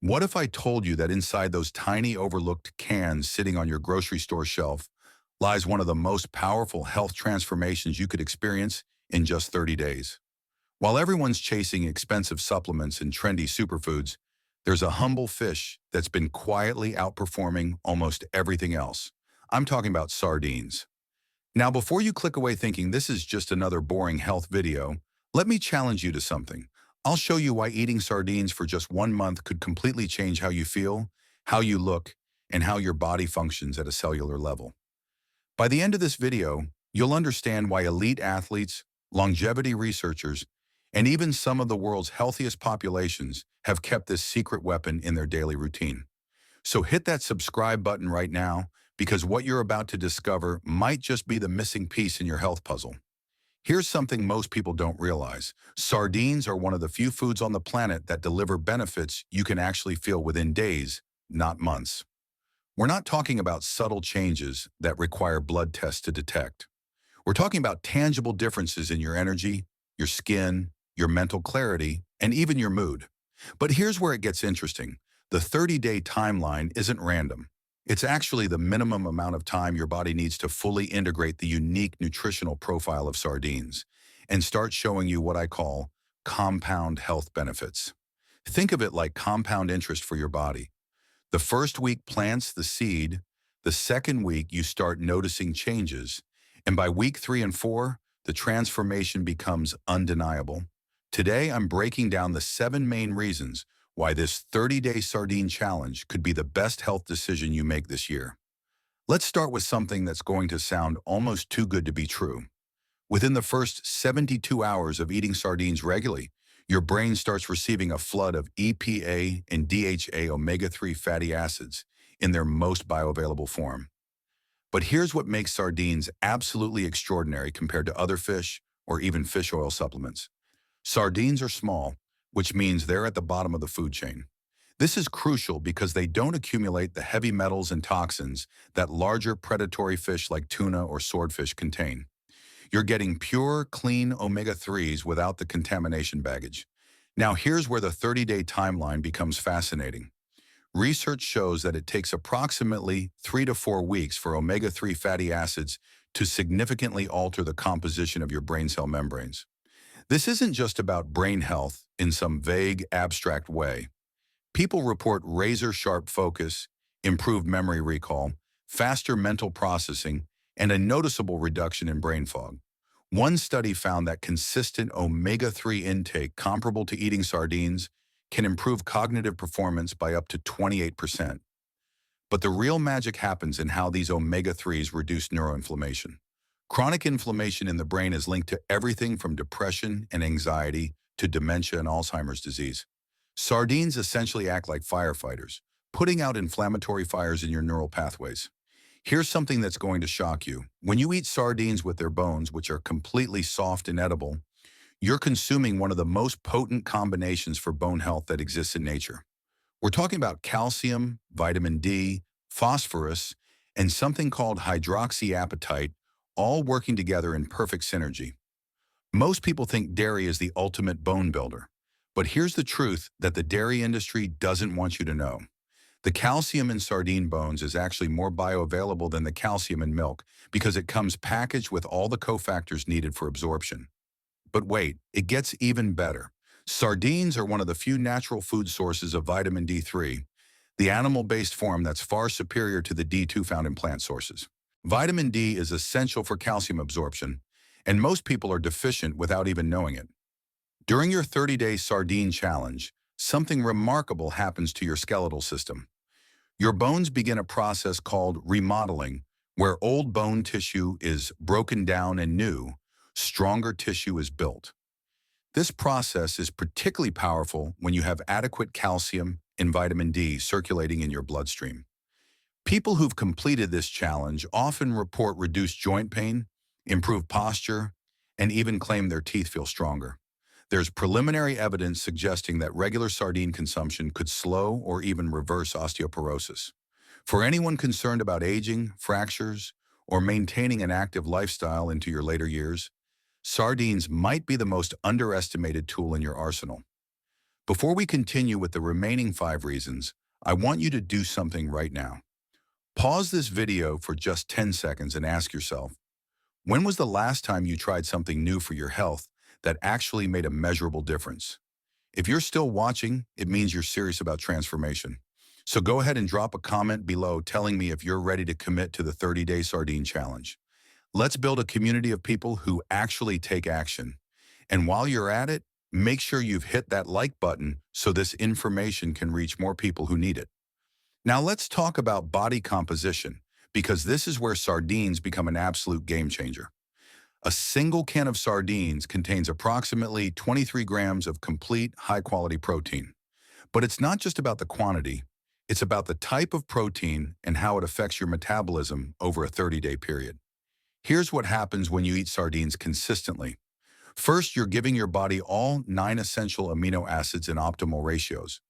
What if I told you that inside those tiny overlooked cans sitting on your grocery store shelf lies one of the most powerful health transformations you could experience in just 30 days? While everyone's chasing expensive supplements and trendy superfoods, there's a humble fish that's been quietly outperforming almost everything else. I'm talking about sardines. Now, before you click away thinking this is just another boring health video, let me challenge you to something. I'll show you why eating sardines for just 1 month could completely change how you feel, how you look, and how your body functions at a cellular level. By the end of this video, you'll understand why elite athletes, longevity researchers, and even some of the world's healthiest populations have kept this secret weapon in their daily routine. So hit that subscribe button right now because what you're about to discover might just be the missing piece in your health puzzle. Here's something most people don't realize. Sardines are one of the few foods on the planet that deliver benefits you can actually feel within days, not months. We're not talking about subtle changes that require blood tests to detect. We're talking about tangible differences in your energy, your skin, your mental clarity, and even your mood. But here's where it gets interesting. The 30-day timeline isn't random. It's actually the minimum amount of time your body needs to fully integrate the unique nutritional profile of sardines and start showing you what I call compound health benefits. Think of it like compound interest for your body. The first week plants the seed, the second week you start noticing changes, and by week 3 and 4, the transformation becomes undeniable. Today, I'm breaking down the 7 main reasons why this 30-day sardine challenge could be the best health decision you make this year. Let's start with something that's going to sound almost too good to be true. Within the first 72 hours of eating sardines regularly, your brain starts receiving a flood of EPA and DHA omega-3 fatty acids in their most bioavailable form. But here's what makes sardines absolutely extraordinary compared to other fish or even fish oil supplements. Sardines are small, which means they're at the bottom of the food chain. This is crucial because they don't accumulate the heavy metals and toxins that larger predatory fish like tuna or swordfish contain. You're getting pure, clean omega-3s without the contamination baggage. Now here's where the 30-day timeline becomes fascinating. Research shows that it takes approximately 3 to 4 weeks for omega-3 fatty acids to significantly alter the composition of your brain cell membranes. This isn't just about brain health in some vague, abstract way. People report razor-sharp focus, improved memory recall, faster mental processing, and a noticeable reduction in brain fog. One study found that consistent omega-3 intake comparable to eating sardines can improve cognitive performance by up to 28%. But the real magic happens in how these omega-3s reduce neuroinflammation. Chronic inflammation in the brain is linked to everything from depression and anxiety to dementia and Alzheimer's disease. Sardines essentially act like firefighters, putting out inflammatory fires in your neural pathways. Here's something that's going to shock you. When you eat sardines with their bones, which are completely soft and edible, you're consuming one of the most potent combinations for bone health that exists in nature. We're talking about calcium, vitamin D, phosphorus, and something called hydroxyapatite, all working together in perfect synergy. Most people think dairy is the ultimate bone builder, but here's the truth that the dairy industry doesn't want you to know. The calcium in sardine bones is actually more bioavailable than the calcium in milk because it comes packaged with all the cofactors needed for absorption. But wait, it gets even better. Sardines are one of the few natural food sources of vitamin D3, the animal-based form that's far superior to the D2 found in plant sources. Vitamin D is essential for calcium absorption, and most people are deficient without even knowing it. During your 30-day sardine challenge, something remarkable happens to your skeletal system. Your bones begin a process called remodeling, where old bone tissue is broken down and new, stronger tissue is built. This process is particularly powerful when you have adequate calcium and vitamin D circulating in your bloodstream. People who've completed this challenge often report reduced joint pain, improved posture, and even claim their teeth feel stronger. There's preliminary evidence suggesting that regular sardine consumption could slow or even reverse osteoporosis. For anyone concerned about aging, fractures, or maintaining an active lifestyle into your later years, sardines might be the most underestimated tool in your arsenal. Before we continue with the remaining 5 reasons, I want you to do something right now. Pause this video for just 10 seconds and ask yourself, when was the last time you tried something new for your health that actually made a measurable difference? If you're still watching, it means you're serious about transformation. So go ahead and drop a comment below telling me if you're ready to commit to the 30-day sardine challenge. Let's build a community of people who actually take action. And while you're at it, make sure you've hit that like button so this information can reach more people who need it. Now let's talk about body composition, because this is where sardines become an absolute game changer. A single can of sardines contains approximately 23 grams of complete, high-quality protein. But it's not just about the quantity, it's about the type of protein and how it affects your metabolism over a 30-day period. Here's what happens when you eat sardines consistently. First, you're giving your body all 9 essential amino acids in optimal ratios.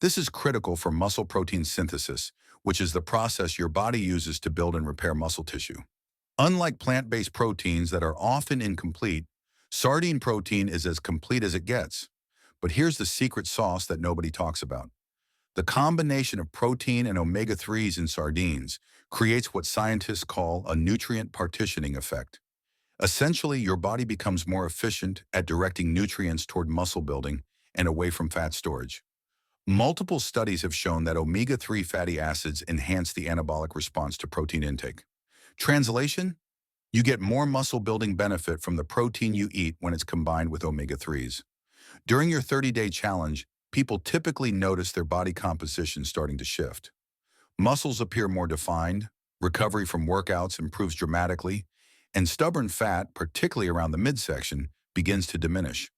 This is critical for muscle protein synthesis, which is the process your body uses to build and repair muscle tissue. Unlike plant-based proteins that are often incomplete, sardine protein is as complete as it gets. But here's the secret sauce that nobody talks about. The combination of protein and omega-3s in sardines creates what scientists call a nutrient partitioning effect. Essentially, your body becomes more efficient at directing nutrients toward muscle building and away from fat storage. Multiple studies have shown that omega-3 fatty acids enhance the anabolic response to protein intake. Translation? You get more muscle-building benefit from the protein you eat when it's combined with omega-3s. During your 30-day challenge, people typically notice their body composition starting to shift. Muscles appear more defined, recovery from workouts improves dramatically, and stubborn fat, particularly around the midsection, begins to diminish.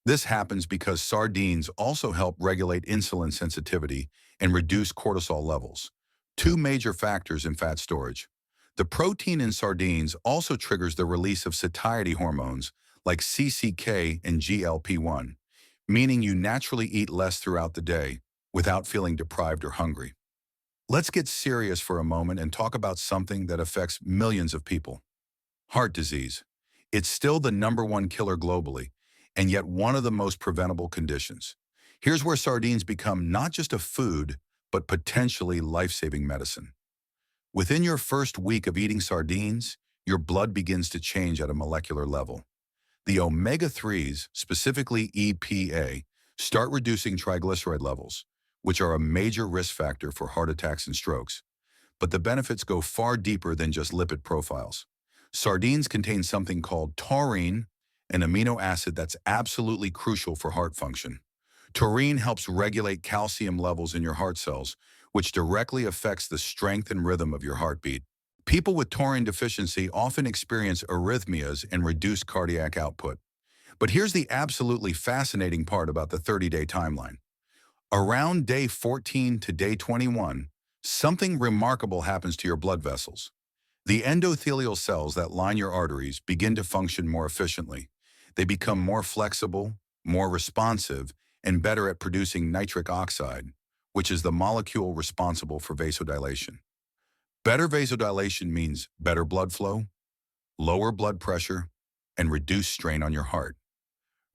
This happens because sardines also help regulate insulin sensitivity and reduce cortisol levels, two major factors in fat storage. The protein in sardines also triggers the release of satiety hormones like CCK and GLP-1, meaning you naturally eat less throughout the day without feeling deprived or hungry. Let's get serious for a moment and talk about something that affects millions of people: heart disease. It's still the #1 killer globally, and yet one of the most preventable conditions. Here's where sardines become not just a food, but potentially life-saving medicine. Within your first week of eating sardines, your blood begins to change at a molecular level. The omega-3s, specifically EPA, start reducing triglyceride levels, which are a major risk factor for heart attacks and strokes. But the benefits go far deeper than just lipid profiles. Sardines contain something called taurine, an amino acid that's absolutely crucial for heart function. Taurine helps regulate calcium levels in your heart cells, which directly affects the strength and rhythm of your heartbeat. People with taurine deficiency often experience arrhythmias and reduced cardiac output. But here's the absolutely fascinating part about the 30-day timeline. Around day 14 to day 21, something remarkable happens to your blood vessels. The endothelial cells that line your arteries begin to function more efficiently. They become more flexible, more responsive, and better at producing nitric oxide, which is the molecule responsible for vasodilation. Better vasodilation means better blood flow, lower blood pressure, and reduced strain on your heart.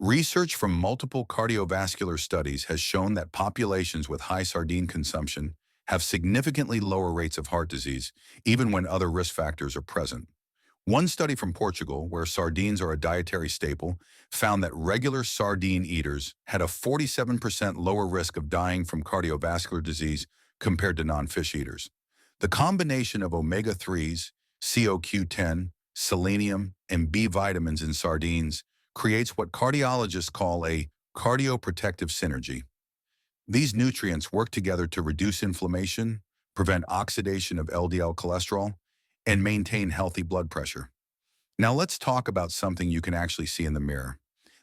Research from multiple cardiovascular studies has shown that populations with high sardine consumption have significantly lower rates of heart disease, even when other risk factors are present. One study from Portugal, where sardines are a dietary staple, found that regular sardine eaters had a 47% lower risk of dying from cardiovascular disease compared to non-fish eaters. The combination of omega-3s, CoQ10, selenium, and B vitamins in sardines creates what cardiologists call a cardioprotective synergy. These nutrients work together to reduce inflammation, prevent oxidation of LDL cholesterol, and maintain healthy blood pressure. Now let's talk about something you can actually see in the mirror.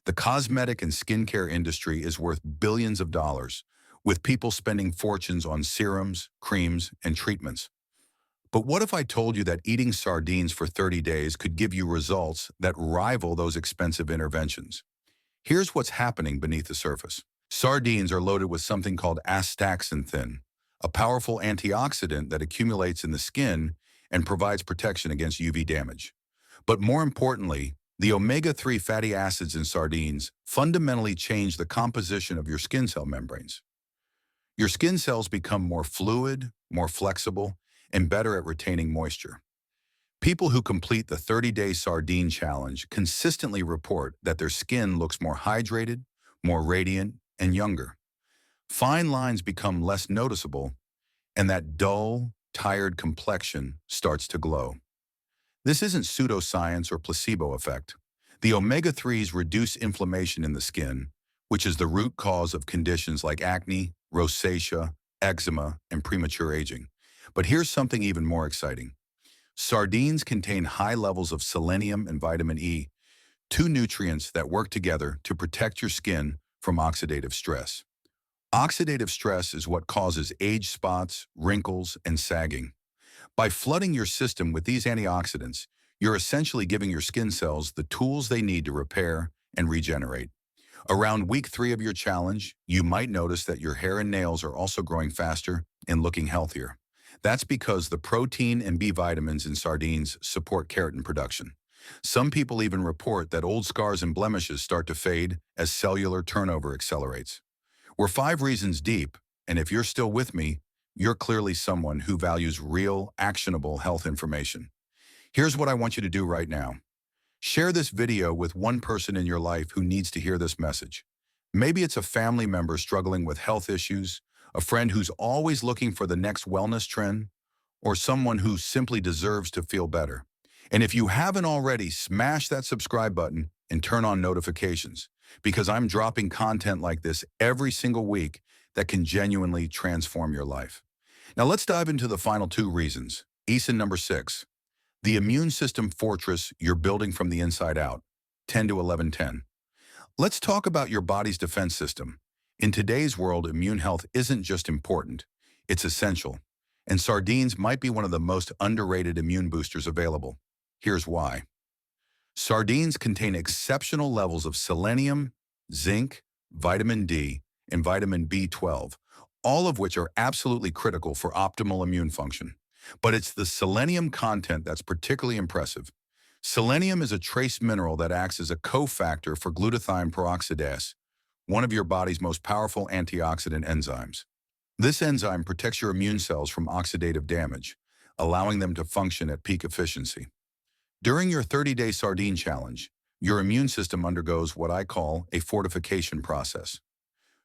The cosmetic and skincare industry is worth billions of dollars, with people spending fortunes on serums, creams, and treatments. But what if I told you that eating sardines for 30 days could give you results that rival those expensive interventions? Here's what's happening beneath the surface. Sardines are loaded with something called astaxanthin, a powerful antioxidant that accumulates in the skin and provides protection against UV damage. But more importantly, The omega-3 fatty acids in sardines fundamentally change the composition of your skin cell membranes. Your skin cells become more fluid, more flexible, and better at retaining moisture. People who complete the 30-day sardine challenge consistently report that their skin looks more hydrated, more radiant, and younger. Fine lines become less noticeable, and that dull, tired complexion starts to glow. This isn't pseudoscience or placebo effect. The omega-3s reduce inflammation in the skin, which is the root cause of conditions like acne, rosacea, eczema, and premature aging. But here's something even more exciting. Sardines contain high levels of selenium and vitamin E, two nutrients that work together to protect your skin from oxidative stress. Oxidative stress is what causes age spots, wrinkles, and sagging. By flooding your system with these antioxidants, you're essentially giving your skin cells the tools they need to repair and regenerate. Around week 3 of your challenge, you might notice that your hair and nails are also growing faster and looking healthier. That's because the protein and B vitamins in sardines support keratin production. Some people even report that old scars and blemishes start to fade as cellular turnover accelerates. We're 5 reasons deep, and if you're still with me, you're clearly someone who values real, actionable health information. Here's what I want you to do right now. Share this video with one person in your life who needs to hear this message. Maybe it's a family member struggling with health issues, a friend who's always looking for the next wellness trend, or someone who simply deserves to feel better. And if you haven't already, smash that subscribe button and turn on notifications, because I'm dropping content like this every single week that can genuinely transform your life. Now let's dive into the final 2 reasons. ESIN number 6, the immune system fortress you're building from the inside out, 10 to 11-10. Let's talk about your body's defense system. In today's world, immune health isn't just important, it's essential. And sardines might be one of the most underrated immune boosters available. Here's why. Sardines contain exceptional levels of selenium, zinc, vitamin D, and vitamin B12, all of which are absolutely critical for optimal immune function. But it's the selenium content that's particularly impressive. Selenium is a trace mineral that acts as a cofactor for glutathione peroxidase, one of your body's most powerful antioxidant enzymes. This enzyme protects your immune cells from oxidative damage, allowing them to function at peak efficiency. During your 30-day sardine challenge, your immune system undergoes what I call a fortification process.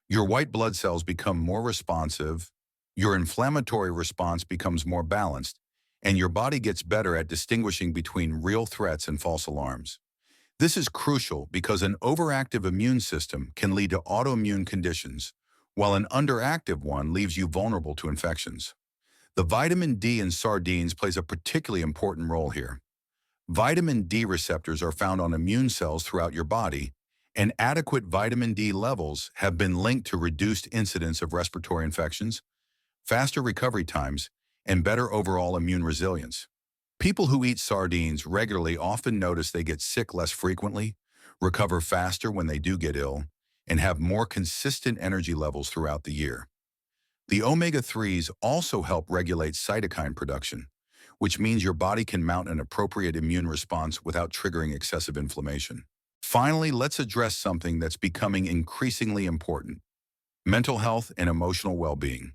Your white blood cells become more responsive, your inflammatory response becomes more balanced, and your body gets better at distinguishing between real threats and false alarms. This is crucial because an overactive immune system can lead to autoimmune conditions, while an underactive one leaves you vulnerable to infections. The vitamin D in sardines plays a particularly important role here. Vitamin D receptors are found on immune cells throughout your body, and adequate vitamin D levels have been linked to reduced incidence of respiratory infections, faster recovery times, and better overall immune resilience. People who eat sardines regularly often notice they get sick less frequently, recover faster when they do get ill, and have more consistent energy levels throughout the year. The omega-3s also help regulate cytokine production, which means your body can mount an appropriate immune response without triggering excessive inflammation. Finally, let's address something that's becoming increasingly important: mental health and emotional well-being.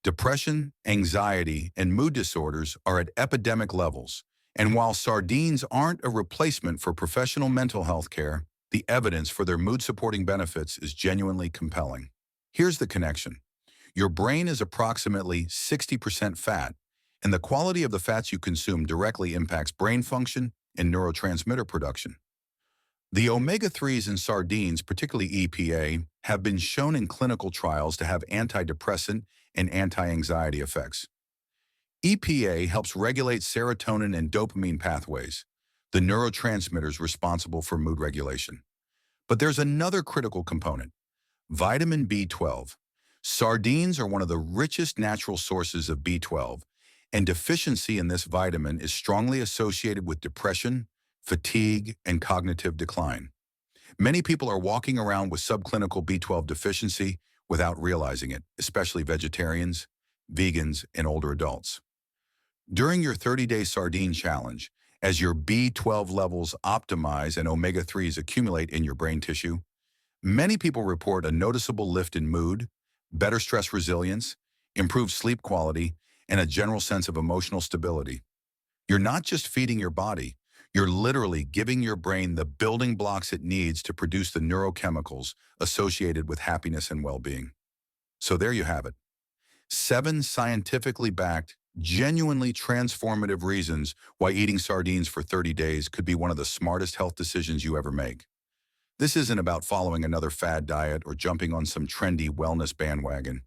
Depression, anxiety, and mood disorders are at epidemic levels, and while sardines aren't a replacement for professional mental health care, the evidence for their mood-supporting benefits is genuinely compelling. Here's the connection. Your brain is approximately 60% fat, and the quality of the fats you consume directly impacts brain function and neurotransmitter production. The omega-3s in sardines, particularly EPA, have been shown in clinical trials to have antidepressant and anti-anxiety effects. EPA helps regulate serotonin and dopamine pathways, the neurotransmitters responsible for mood regulation. But there's another critical component: vitamin B12. Sardines are one of the richest natural sources of B12, and deficiency in this vitamin is strongly associated with depression, fatigue, and cognitive decline. Many people are walking around with subclinical B12 deficiency without realizing it, especially vegetarians, vegans, and older adults. During your 30-day sardine challenge, as your B12 levels optimize and omega-3s accumulate in your brain tissue. Many people report a noticeable lift in mood, better stress resilience, improved sleep quality, and a general sense of emotional stability. You're not just feeding your body, you're literally giving your brain the building blocks it needs to produce the neurochemicals associated with happiness and well-being. So there you have it. 7 scientifically backed, genuinely transformative reasons why eating sardines for 30 days could be one of the smartest health decisions you ever make. This isn't about following another fad diet or jumping on some trendy wellness bandwagon.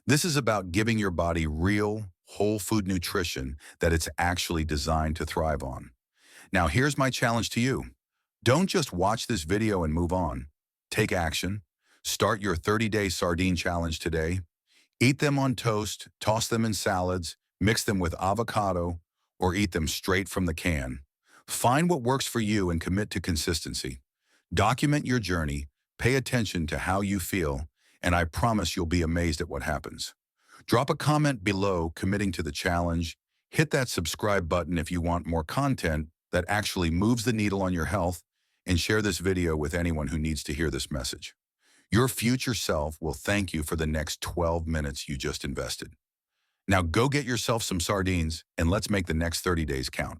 This is about giving your body real, whole food nutrition that it's actually designed to thrive on. Now, here's my challenge to you. Don't just watch this video and move on. Take action. Start your 30-day sardine challenge today. Eat them on toast, toss them in salads, mix them with avocado, or eat them straight from the can. Find what works for you and commit to consistency. Document your journey, pay attention to how you feel, and I promise you'll be amazed at what happens. Drop a comment below committing to the challenge. Hit that subscribe button if you want more content that actually moves the needle on your health, and share this video with anyone who needs to hear this message. Your future self will thank you for the next 12 minutes you just invested. Now go get yourself some sardines and let's make the next 30 days count.